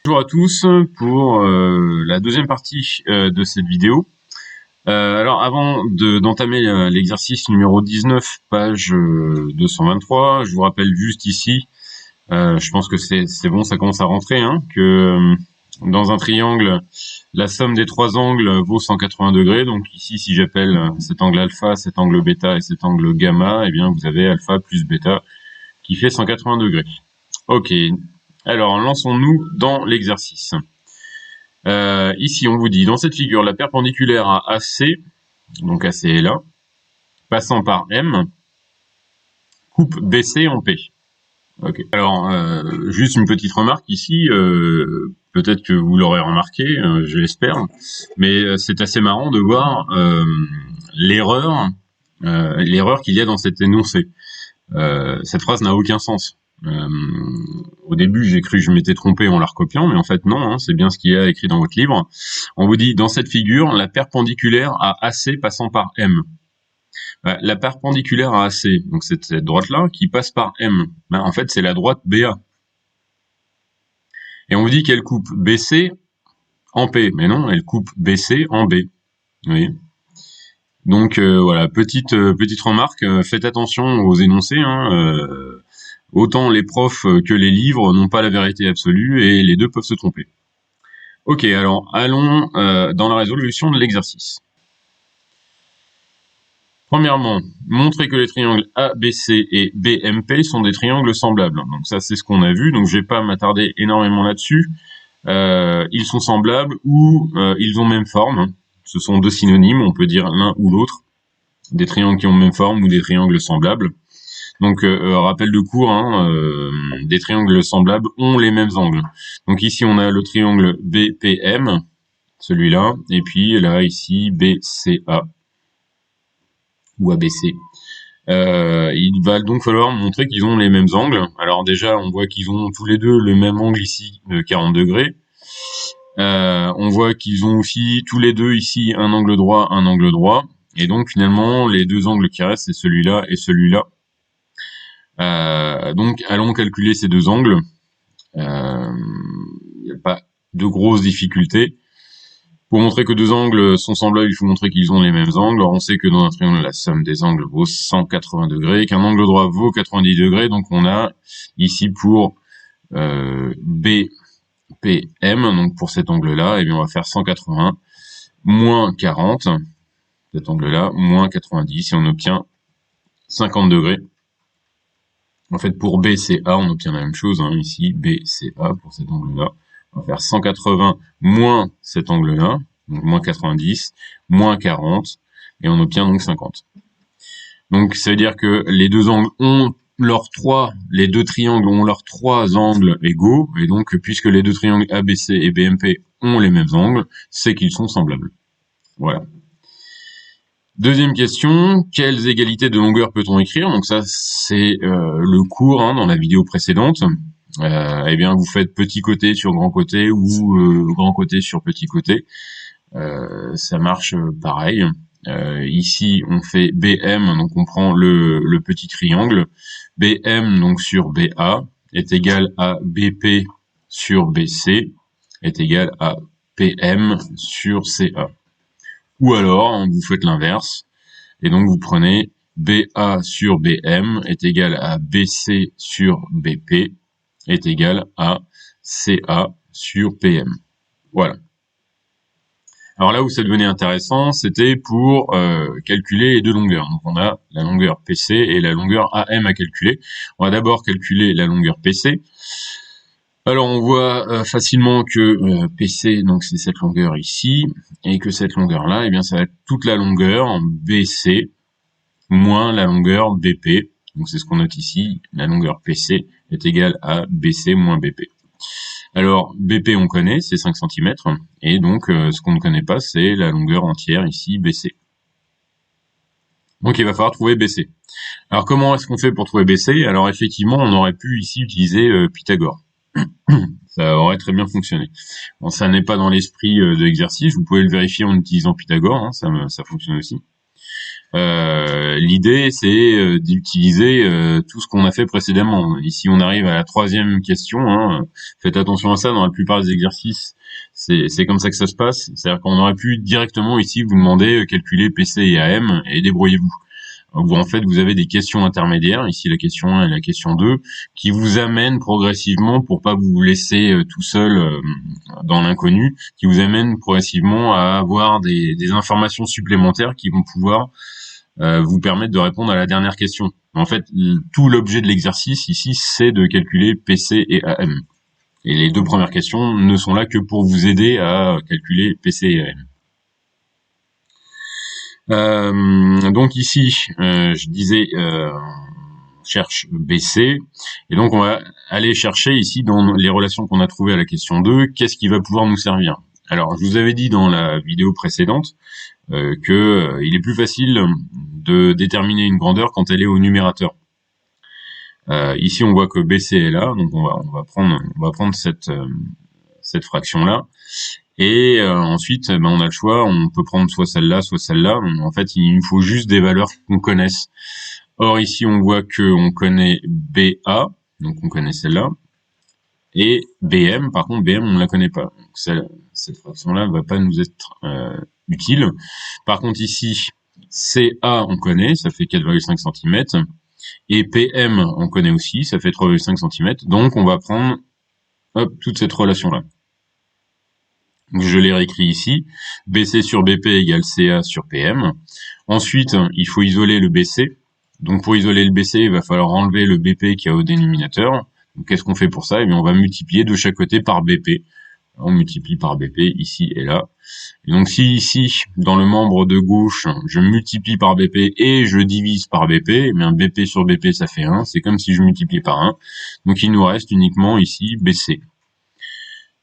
Bonjour à tous pour la deuxième partie de cette vidéo. Alors avant d'entamer l'exercice numéro 19, page 223, je vous rappelle juste ici, je pense que c'est bon, ça commence à rentrer, hein, que dans un triangle, la somme des trois angles vaut 180 degrés. Donc ici, si j'appelle cet angle alpha, cet angle bêta et cet angle gamma, eh bien vous avez alpha plus bêta qui fait 180 degrés. Ok, alors lançons-nous dans l'exercice. Ici, on vous dit, dans cette figure, la perpendiculaire à AC, donc AC est là, passant par M, coupe BC en P. Ok. Alors, juste une petite remarque ici, peut-être que vous l'aurez remarqué, je l'espère, mais c'est assez marrant de voir l'erreur qu'il y a dans cet énoncé. Cette phrase n'a aucun sens. Au début, j'ai cru que je m'étais trompé en la recopiant, mais en fait non, hein, c'est bien ce qu'il y a écrit dans votre livre. On vous dit, dans cette figure, la perpendiculaire à AC passant par M. La perpendiculaire à AC, donc c'est cette droite-là, qui passe par M. En fait, c'est la droite BA. Et on vous dit qu'elle coupe BC en P, mais non, elle coupe BC en B. Vous voyez ? Donc voilà, petite remarque, faites attention aux énoncés, hein, autant les profs que les livres n'ont pas la vérité absolue et les deux peuvent se tromper. Ok, alors allons dans la résolution de l'exercice. Premièrement, montrer que les triangles ABC et BMP sont des triangles semblables. Donc ça, c'est ce qu'on a vu, donc je vais pas m'attarder énormément là-dessus. Ils sont semblables ou ils ont même forme. Ce sont deux synonymes, on peut dire l'un ou l'autre. Des triangles qui ont même forme ou des triangles semblables. Donc, rappel de cours, hein, des triangles semblables ont les mêmes angles. Donc ici, on a le triangle BPM, celui-là, et puis là, ici, BCA, ou ABC. Il va donc falloir montrer qu'ils ont les mêmes angles. Alors déjà, on voit qu'ils ont tous les deux le même angle ici de 40 degrés. On voit qu'ils ont aussi tous les deux ici un angle droit. Et donc finalement, les deux angles qui restent, c'est celui-là et celui-là. Donc allons calculer ces deux angles. Il n'y a pas de grosses difficultés. Pour montrer que deux angles sont semblables, il faut montrer qu'ils ont les mêmes angles. Alors on sait que dans un triangle, la somme des angles vaut 180 degrés, qu'un angle droit vaut 90 degrés. Donc on a ici pour BPM, donc pour cet angle-là, et bien on va faire 180 moins 40, cet angle-là, moins 90, et on obtient 50 degrés. En fait, pour BCA, on obtient la même chose, hein, ici, BCA, pour cet angle-là. On va faire 180 moins cet angle-là, donc moins 90, moins 40, et on obtient donc 50. Donc, ça veut dire que les deux angles ont les deux triangles ont leurs trois angles égaux, et donc, puisque les deux triangles ABC et BMP ont les mêmes angles, c'est qu'ils sont semblables. Voilà. Deuxième question, quelles égalités de longueur peut-on écrire? Donc ça, c'est le cours, hein, dans la vidéo précédente. Eh bien, vous faites petit côté sur grand côté ou grand côté sur petit côté. Ça marche pareil. Ici, on fait BM, donc on prend le petit triangle. BM, donc sur BA, est égal à BP sur BC, est égal à PM sur CA. Ou alors, vous faites l'inverse, et donc vous prenez BA sur BM est égal à BC sur BP est égal à CA sur PM. Voilà. Alors là où ça devenait intéressant, c'était pour calculer les deux longueurs. Donc on a la longueur PC et la longueur AM à calculer. On va d'abord calculer la longueur PC. Alors on voit facilement que PC, donc c'est cette longueur ici, et que cette longueur-là, eh bien ça va être toute la longueur BC moins la longueur BP. Donc c'est ce qu'on note ici, la longueur PC est égale à BC moins BP. Alors BP on connaît, c'est 5 cm, et donc ce qu'on ne connaît pas, c'est la longueur entière ici, BC. Donc il va falloir trouver BC. Alors comment est-ce qu'on fait pour trouver BC? Alors effectivement, on aurait pu ici utiliser Pythagore. Ça aurait très bien fonctionné. Bon, ça n'est pas dans l'esprit de l'exercice, vous pouvez le vérifier en utilisant Pythagore, hein, ça fonctionne aussi. L'idée, c'est d'utiliser tout ce qu'on a fait précédemment. Ici, on arrive à la troisième question. Hein. Faites attention à ça. Dans la plupart des exercices, c'est comme ça que ça se passe. C'est-à-dire qu'on aurait pu directement ici vous demander calculer PC et AM et débrouillez-vous. Où en fait vous avez des questions intermédiaires, ici la question 1 et la question 2, qui vous amènent progressivement, pour pas vous laisser tout seul dans l'inconnu, qui vous amènent progressivement à avoir des informations supplémentaires qui vont pouvoir vous permettre de répondre à la dernière question. En fait, tout l'objet de l'exercice ici, c'est de calculer PC et AM. Et les deux premières questions ne sont là que pour vous aider à calculer PC et AM. Donc ici, je disais, cherche BC, et donc on va aller chercher ici dans les relations qu'on a trouvées à la question 2, qu'est-ce qui va pouvoir nous servir. Alors, je vous avais dit dans la vidéo précédente que il est plus facile de déterminer une grandeur quand elle est au numérateur. Ici, on voit que BC est là, donc on va prendre cette fraction là. Et ensuite, on a le choix, on peut prendre soit celle-là, soit celle-là. En fait, il nous faut juste des valeurs qu'on connaisse. Or, ici, on voit qu'on connaît BA, donc on connaît celle-là. Et BM, par contre, BM, on ne la connaît pas. Donc, cette fraction-là ne va pas nous être utile. Par contre, ici, CA, on connaît, ça fait 4,5 cm. Et PM, on connaît aussi, ça fait 3,5 cm. Donc, on va prendre toute cette relation-là. Je l'ai réécrit ici. BC sur BP égale CA sur PM. Ensuite, il faut isoler le BC. Donc, pour isoler le BC, il va falloir enlever le BP qui est au dénominateur. Donc, qu'est-ce qu'on fait pour ça? Eh bien, on va multiplier de chaque côté par BP. On multiplie par BP ici et là. Et donc, si ici, dans le membre de gauche, je multiplie par BP et je divise par BP, eh bien, BP sur BP, ça fait 1. C'est comme si je multipliais par 1. Donc, il nous reste uniquement ici BC.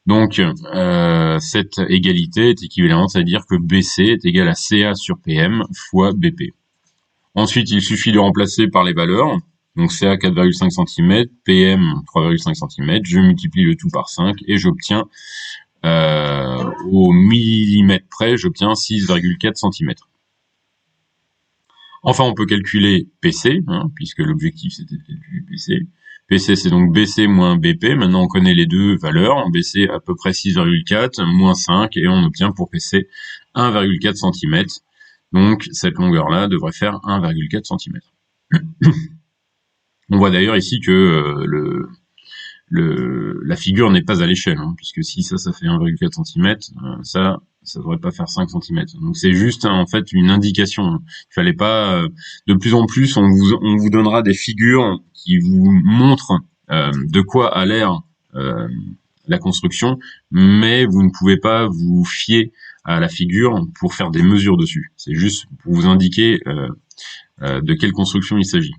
Donc, cette égalité est équivalente, c'est-à-dire que BC est égal à CA sur PM fois BP. Ensuite, il suffit de remplacer par les valeurs. Donc, CA 4,5 cm, PM 3,5 cm. Je multiplie le tout par 5 et j'obtiens, au millimètre près, j'obtiens 6,4 cm. Enfin, on peut calculer PC, puisque l'objectif c'était de calculer PC. PC, c'est donc BC moins BP. Maintenant, on connaît les deux valeurs. BC à peu près 6,4, moins 5, et on obtient pour PC 1,4 cm. Donc, cette longueur-là devrait faire 1,4 cm. On voit d'ailleurs ici que la figure n'est pas à l'échelle, puisque si ça fait 1,4 cm, ça devrait pas faire 5 cm. Donc c'est juste en fait une indication. Il fallait pas de plus en plus on vous donnera des figures qui vous montrent de quoi a l'air la construction, mais vous ne pouvez pas vous fier à la figure pour faire des mesures dessus. C'est juste pour vous indiquer de quelle construction il s'agit.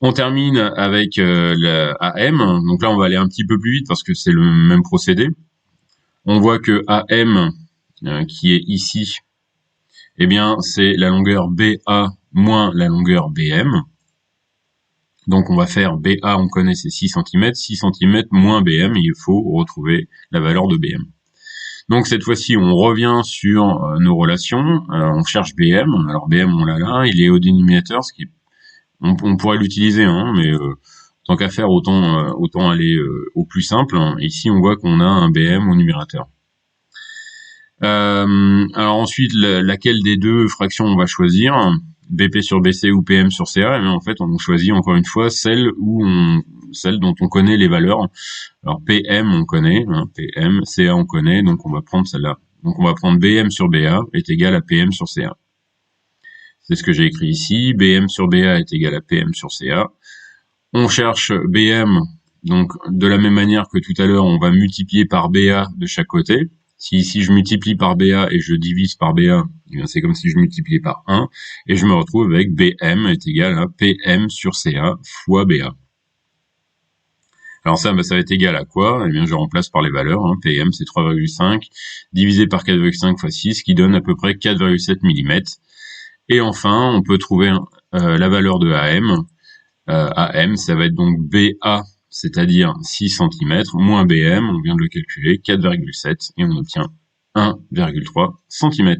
On termine avec le AM. Donc là, on va aller un petit peu plus vite parce que c'est le même procédé. On voit que AM, qui est ici, eh bien, c'est la longueur BA moins la longueur BM. Donc on va faire BA, on connaît, c'est 6 cm. 6 cm moins BM, il faut retrouver la valeur de BM. Donc cette fois-ci, on revient sur nos relations. On cherche BM. Alors BM, on l'a là. Il est au dénominateur, ce qui est on pourrait l'utiliser, mais tant qu'à faire, autant aller au plus simple. Ici, on voit qu'on a un BM au numérateur. Alors ensuite, laquelle des deux fractions on va choisir, BP sur BC ou PM sur CA? Mais en fait, on choisit encore une fois celle dont on connaît les valeurs. Alors PM, on connaît, PM, CA, on connaît, donc on va prendre celle-là. Donc on va prendre BM sur BA est égal à PM sur CA. C'est ce que j'ai écrit ici. BM sur BA est égal à PM sur CA. On cherche BM, donc de la même manière que tout à l'heure, on va multiplier par BA de chaque côté. Si ici je multiplie par BA et je divise par BA, c'est comme si je multipliais par 1, et je me retrouve avec BM est égal à PM sur CA fois BA. Alors ça, ça va être égal à quoi? Eh bien, je remplace par les valeurs. PM, c'est 3,5 divisé par 4,5 fois 6, qui donne à peu près 4,7 mm. Et enfin, on peut trouver la valeur de AM. AM, ça va être donc BA, c'est-à-dire 6 cm, moins BM, on vient de le calculer, 4,7, et on obtient 1,3 cm.